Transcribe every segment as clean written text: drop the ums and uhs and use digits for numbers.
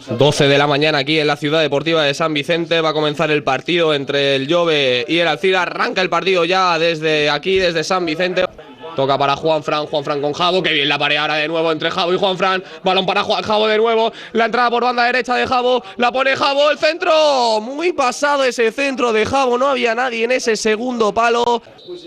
12 de la mañana aquí en la ciudad deportiva de San Vicente. Va a comenzar el partido entre el Jove y el Alcira. Arranca el partido ya desde aquí, desde San Vicente. Toca para Juanfran con Javo, que bien la pared ahora de nuevo entre Javo y Juanfran. Balón para Javo de nuevo, la entrada por banda derecha de Javo, la pone Javo, el centro, muy pasado ese centro de Javo, no había nadie en ese segundo palo.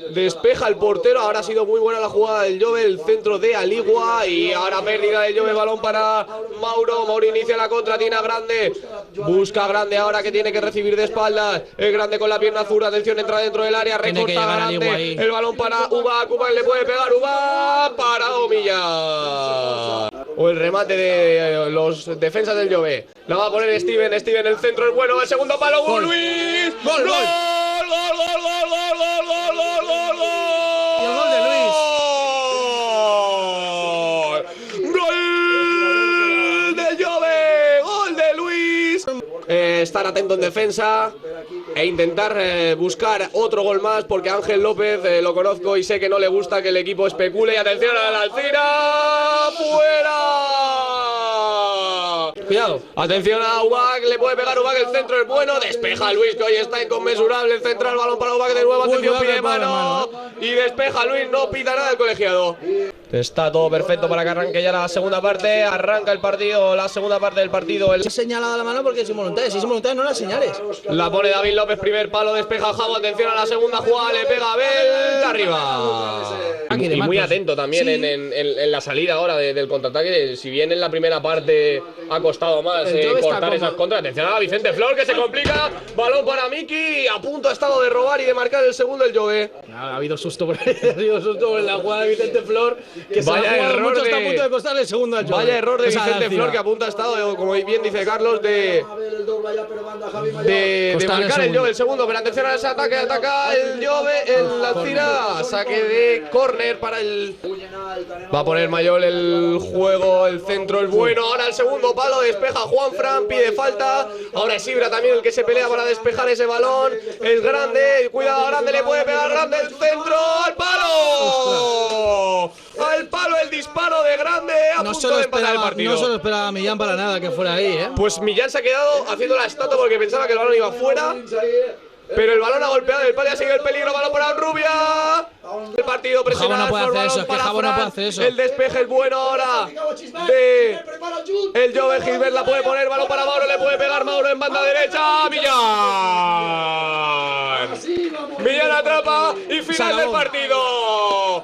Despeja el portero, ahora ha sido muy buena la jugada del Jove, el centro de Aligua y ahora pérdida del Jove, balón para Mauro inicia la contra, tiene a Grande, busca a Grande ahora que tiene que recibir de espaldas, el Grande con la pierna zurda, atención, entra dentro del área, recorta Grande, el balón para Uba le puede pegar Uba, parado Millán. O el remate de los defensas del Jove, la va a poner Steven, el centro es bueno, el segundo palo, ¡gol Luis! ¡Gol! ¡Gol! Estar atento en defensa e intentar buscar otro gol más, porque Ángel López lo conozco y sé que no le gusta que el equipo especule. Y atención a la Alcira, fuera. Cuidado, atención a Ubak, le puede pegar Ubak, el centro es bueno, despeja Luis, que hoy está inconmensurable, el central, balón para Ubak de nuevo, atención, pide mano y despeja Luis, no pita nada el colegiado. Está todo perfecto para que arranque ya la segunda parte. Arranca el partido, la segunda parte del partido. Se ha señalado la mano porque es involuntaria. Si es involuntaria, no la señales. La pone David López, primer palo, despeja Javo. Atención a la segunda jugada, le pega a Abel. Arriba. Y muy atento también sí. en la salida ahora del contraataque. Si bien en la primera parte ha costado más cortar esas contras. Atención a Vicente Flor, que se complica. Balón para Miki. A punto ha estado de robar y de marcar el segundo el Jove. Ha habido susto por la jugada de Vicente Flor. Que vaya error mucho, está a punto de costarle el segundo al Jove. Vaya error de Vicente Flor, que a punto ha estado, como bien dice Carlos, de marcar el Jove el segundo. Pero atención a ese ataque, ataca el Jove, el Alcira, saque de córner para el... Va a poner Mayol el juego, el centro, el bueno. Ahora el segundo palo, despeja Juanfran, pide falta. Ahora es Ibra también el que se pelea para despejar ese balón. Es Grande, cuidado, Grande, le puede pegar Grande, el centro, al palo. Al palo el disparo de Grande, a punto de empatar el partido. No se lo esperaba Millán para nada que fuera ahí, Pues Millán se ha quedado haciendo la estatua porque pensaba que el balón iba fuera. Pero el balón ha golpeado el palo y ha seguido el peligro. Balón para Rubia. El partido presionado. Javo no puede hacer eso, Javo no puede hacer eso. El despeje es bueno ahora de el Jove. Gilbert la puede poner. Balón para Mauro. Le puede pegar Mauro en banda derecha. Millán. Millán atrapa y final del partido.